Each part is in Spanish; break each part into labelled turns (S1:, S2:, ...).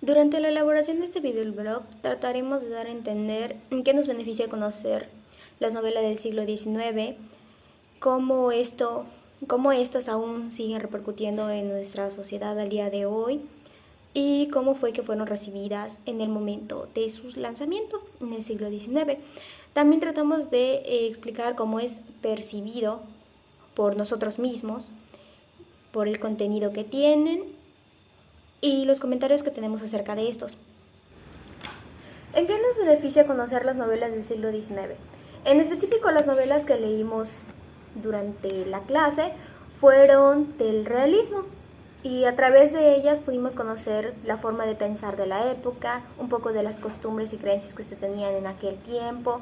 S1: Durante la elaboración de este videoblog trataremos de dar a entender en qué nos beneficia conocer las novelas del siglo XIX, cómo estas aún siguen repercutiendo en nuestra sociedad al día de hoy y cómo fue que fueron recibidas en el momento de su lanzamiento en el siglo XIX. También tratamos de explicar cómo es percibido por nosotros mismos, por el contenido que tienen y los comentarios que tenemos acerca de estos. ¿En qué nos beneficia conocer las novelas del siglo XIX? En específico, las novelas que leímos durante la clase fueron del realismo y a través de ellas pudimos conocer la forma de pensar de la época, un poco de las costumbres y creencias que se tenían en aquel tiempo,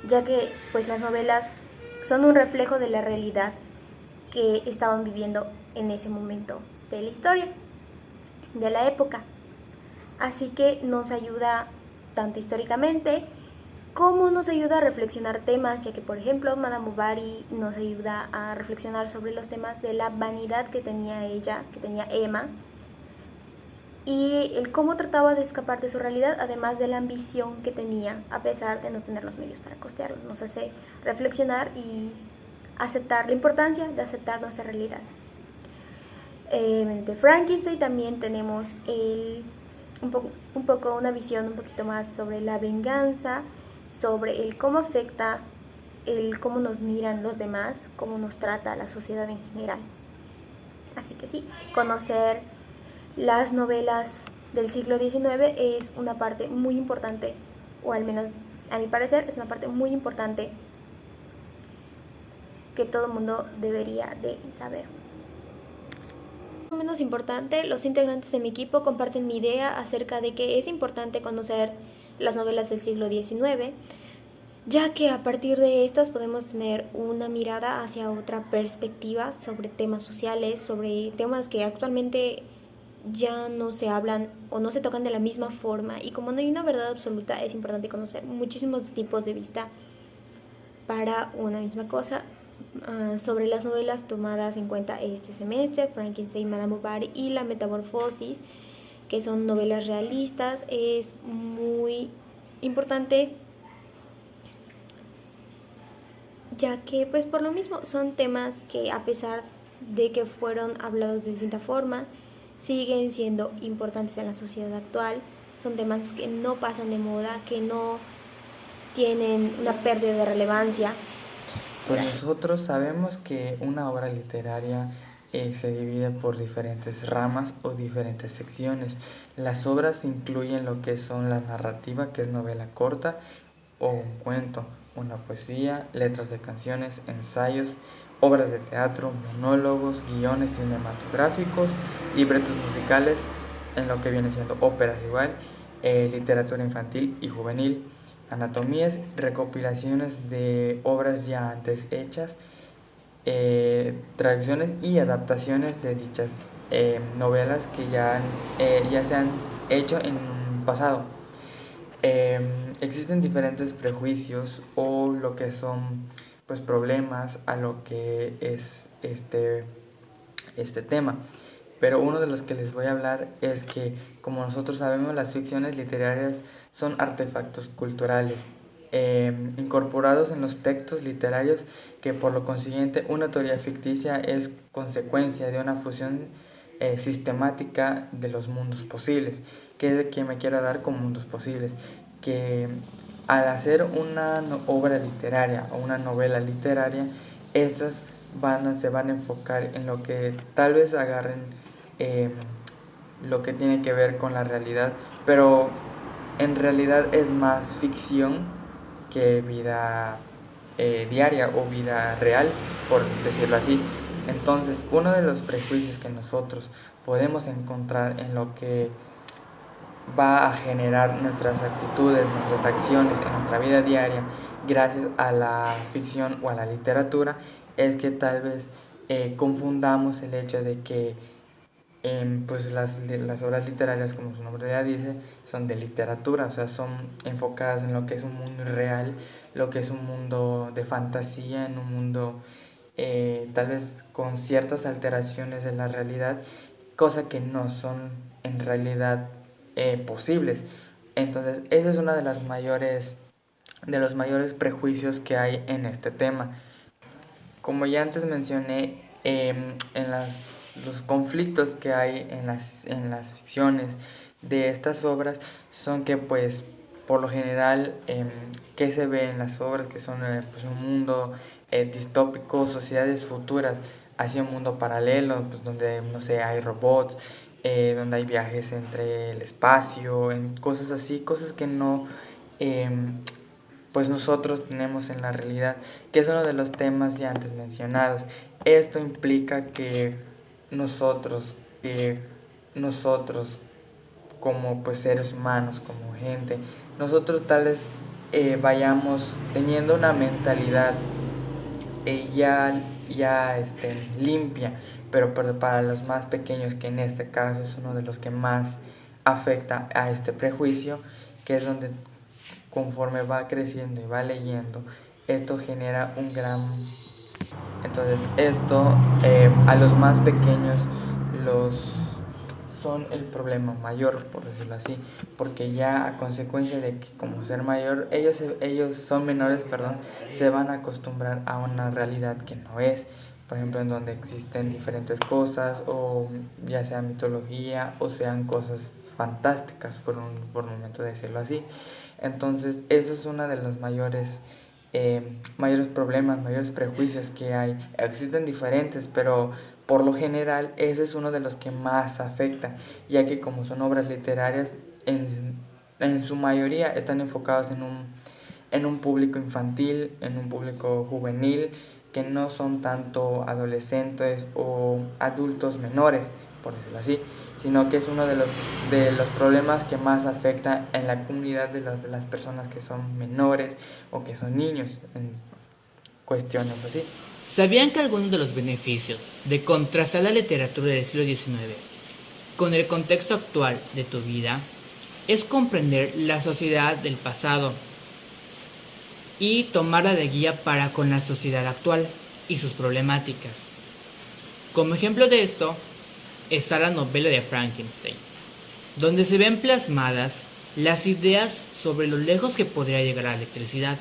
S1: ya que pues las novelas son un reflejo de la realidad que estaban viviendo en ese momento de la historia, de la época. Así que nos ayuda tanto históricamente como nos ayuda a reflexionar temas, ya que por ejemplo Madame Bovary nos ayuda a reflexionar sobre los temas de la vanidad que tenía ella, que tenía Emma, y el cómo trataba de escapar de su realidad, además de la ambición que tenía a pesar de no tener los medios para costearlo. Nos hace reflexionar y aceptar la importancia de aceptar nuestra realidad. De Frankenstein también tenemos un poco una visión un poquito más sobre la venganza, sobre el cómo afecta, el cómo nos miran los demás, cómo nos trata la sociedad en general. Así que sí, conocer las novelas del siglo XIX es una parte muy importante, o al menos a mi parecer es una parte muy importante que todo el mundo debería de saber. No menos importante, los integrantes de mi equipo comparten mi idea acerca de que es importante conocer las novelas del siglo XIX, ya que a partir de estas podemos tener una mirada hacia otra perspectiva sobre temas sociales, sobre temas que actualmente ya no se hablan o no se tocan de la misma forma, y como no hay una verdad absoluta, es importante conocer muchísimos tipos de vista para una misma cosa. Sobre las novelas tomadas en cuenta este semestre: Frankenstein, Madame Bovary y La Metamorfosis, que son novelas realistas. Es muy importante, ya que pues por lo mismo son temas que, a pesar de que fueron hablados de distinta forma, siguen siendo importantes en la sociedad actual. Son temas que no pasan de moda, que no tienen una pérdida de relevancia.
S2: Pues nosotros sabemos que una obra literaria se divide por diferentes ramas o diferentes secciones. Las obras incluyen lo que son la narrativa, que es novela corta o un cuento, una poesía, letras de canciones, ensayos, obras de teatro, monólogos, guiones cinematográficos, libretos musicales, en lo que viene siendo óperas igual, literatura infantil y juvenil, anatomías, recopilaciones de obras ya antes hechas, traducciones y adaptaciones de dichas novelas que ya se han hecho en un pasado. Existen diferentes prejuicios o lo que son pues problemas a lo que es este tema. Pero uno de los que les voy a hablar es que, como nosotros sabemos, las ficciones literarias son artefactos culturales incorporados en los textos literarios, que por lo consiguiente una teoría ficticia es consecuencia de una fusión sistemática de los mundos posibles. ¿Qué es de que me quiero dar con mundos posibles? Que al hacer una obra literaria o una novela literaria, estas se van a enfocar en lo que tal vez agarren eh, lo que tiene que ver con la realidad, pero en realidad es más ficción que vida diaria o vida real, por decirlo así. Entonces, uno de los prejuicios que nosotros podemos encontrar en lo que va a generar nuestras actitudes, nuestras acciones en nuestra vida diaria gracias a la ficción o a la literatura, es que tal vez confundamos el hecho de que pues las obras literarias, como su nombre ya dice, son de literatura, o sea, son enfocadas en lo que es un mundo real, lo que es un mundo de fantasía, en un mundo tal vez con ciertas alteraciones de la realidad, cosa que no son en realidad posibles. Entonces, ese es uno de los mayores prejuicios que hay en este tema. Como ya antes mencioné, los conflictos que hay en las ficciones de estas obras son que, pues, por lo general, ¿qué se ve en las obras? Que son pues, un mundo distópico, sociedades futuras hacia un mundo paralelo, pues, donde, no sé, hay robots, donde hay viajes entre el espacio, en cosas así, cosas que no... pues nosotros tenemos en la realidad, que es uno de los temas ya antes mencionados. Esto implica que nosotros, nosotros como pues seres humanos, como gente, nosotros tal vez vayamos teniendo una mentalidad limpia, pero para los más pequeños, que en este caso es uno de los que más afecta a este prejuicio, que es donde conforme va creciendo y va leyendo, esto genera un gran... Entonces esto a los más pequeños los son el problema mayor, por decirlo así, porque ya a consecuencia de que como ser mayor, ellos son menores, perdón, se van a acostumbrar a una realidad que no es, por ejemplo, en donde existen diferentes cosas, o ya sea mitología, o sean cosas fantásticas, por un momento de decirlo así. Entonces, eso es uno de los mayores problemas, mayores prejuicios que hay. Existen diferentes, pero por lo general ese es uno de los que más afecta, ya que como son obras literarias, en su mayoría están enfocados en un público infantil, en un público juvenil, que no son tanto adolescentes o adultos menores, por decirlo así, sino que es uno de los problemas que más afecta en la comunidad de las personas que son menores o que son niños, en cuestiones así.
S3: ¿Sabían que algunos de los beneficios de contrastar la literatura del siglo XIX con el contexto actual de tu vida es comprender la sociedad del pasado y tomarla de guía para con la sociedad actual y sus problemáticas? Como ejemplo de esto está la novela de Frankenstein, donde se ven plasmadas las ideas sobre lo lejos que podría llegar la electricidad,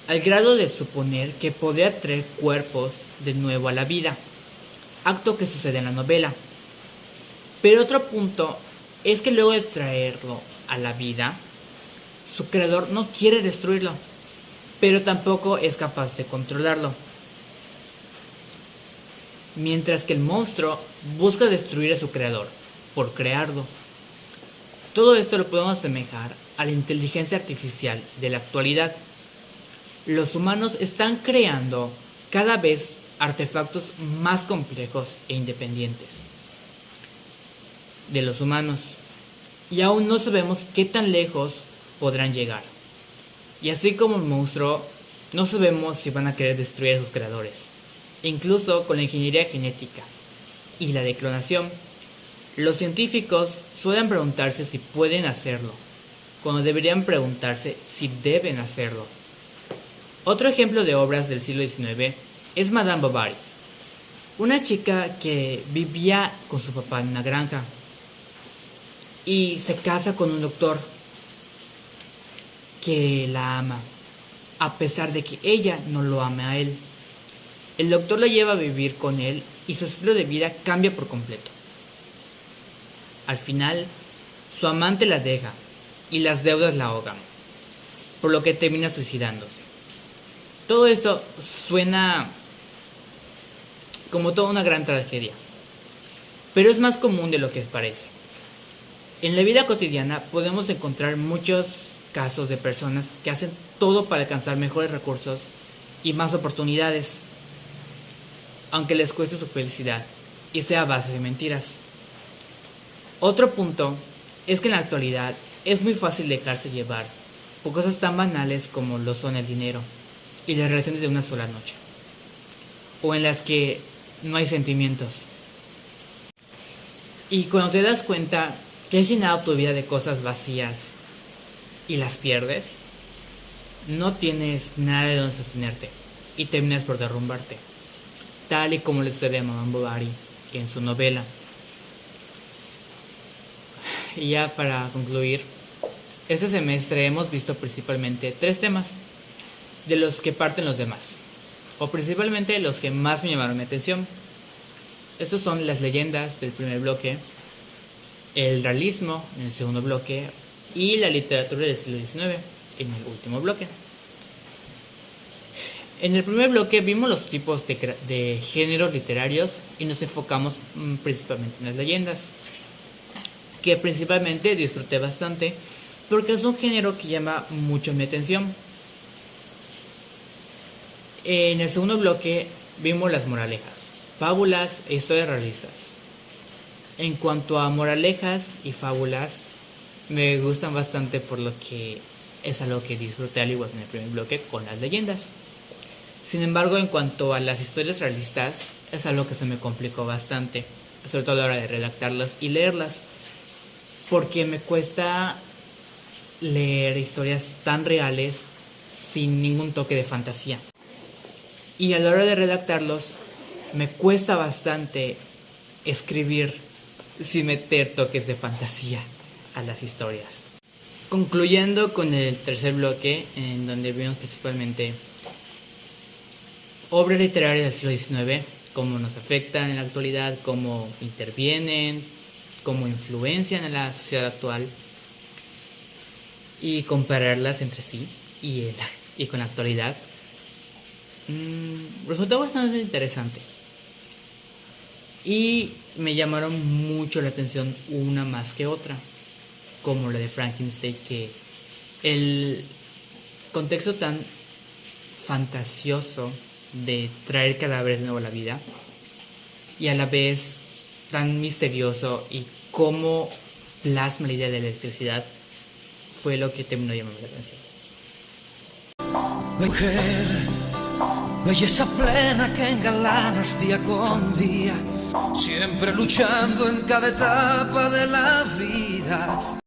S3: al grado de suponer que podría traer cuerpos de nuevo a la vida, acto que sucede en la novela. Pero otro punto es que luego de traerlo a la vida, su creador no quiere destruirlo, pero tampoco es capaz de controlarlo. Mientras que el monstruo busca destruir a su creador por crearlo. Todo esto lo podemos asemejar a la inteligencia artificial de la actualidad. Los humanos están creando cada vez artefactos más complejos e independientes de los humanos, y aún no sabemos qué tan lejos podrán llegar. Y así como el monstruo, no sabemos si van a querer destruir a sus creadores. Incluso con la ingeniería genética y la de clonación, los científicos suelen preguntarse si pueden hacerlo, cuando deberían preguntarse si deben hacerlo. Otro ejemplo de obras del siglo XIX es Madame Bovary, una chica que vivía con su papá en una granja y se casa con un doctor que la ama, a pesar de que ella no lo ame a él. El doctor la lleva a vivir con él y su estilo de vida cambia por completo. Al final, su amante la deja y las deudas la ahogan, por lo que termina suicidándose. Todo esto suena como toda una gran tragedia, pero es más común de lo que parece. En la vida cotidiana podemos encontrar muchos casos de personas que hacen todo para alcanzar mejores recursos y más oportunidades, aunque les cueste su felicidad y sea a base de mentiras. Otro punto es que en la actualidad es muy fácil dejarse llevar por cosas tan banales como lo son el dinero y las relaciones de una sola noche, o en las que no hay sentimientos. Y cuando te das cuenta que has llenado tu vida de cosas vacías y las pierdes, no tienes nada de donde sostenerte y terminas por derrumbarte, tal y como le sucede a Madame Bovary en su novela. Y ya para concluir, este semestre hemos visto principalmente 3 temas de los que parten los demás, o principalmente los que más me llamaron mi atención. Estos son las leyendas del primer bloque, el realismo en el segundo bloque y la literatura del siglo XIX en el último bloque. En el primer bloque vimos los tipos de géneros literarios y nos enfocamos principalmente en las leyendas, que principalmente disfruté bastante porque es un género que llama mucho mi atención. En el segundo bloque vimos las moralejas, fábulas e historias realistas. En cuanto a moralejas y fábulas, me gustan bastante por lo que es algo que disfruté al igual que en el primer bloque con las leyendas. Sin embargo, en cuanto a las historias realistas, es algo que se me complicó bastante, sobre todo a la hora de redactarlas y leerlas, porque me cuesta leer historias tan reales sin ningún toque de fantasía. Y a la hora de redactarlos, me cuesta bastante escribir sin meter toques de fantasía a las historias. Concluyendo con el tercer bloque, en donde vimos principalmente obras literarias del siglo XIX, cómo nos afectan en la actualidad, cómo intervienen, cómo influencian en la sociedad actual, y compararlas entre sí y con la actualidad. Resultó bastante interesante y me llamaron mucho la atención una más que otra, como la de Frankenstein, que el contexto tan fantasioso de traer cadáveres de nuevo a la vida y a la vez tan misterioso, y cómo plasma la idea de la electricidad, fue lo que terminó llamando la atención.
S4: Mujer, belleza plena que engalanas día con día, siempre luchando en cada etapa de la vida.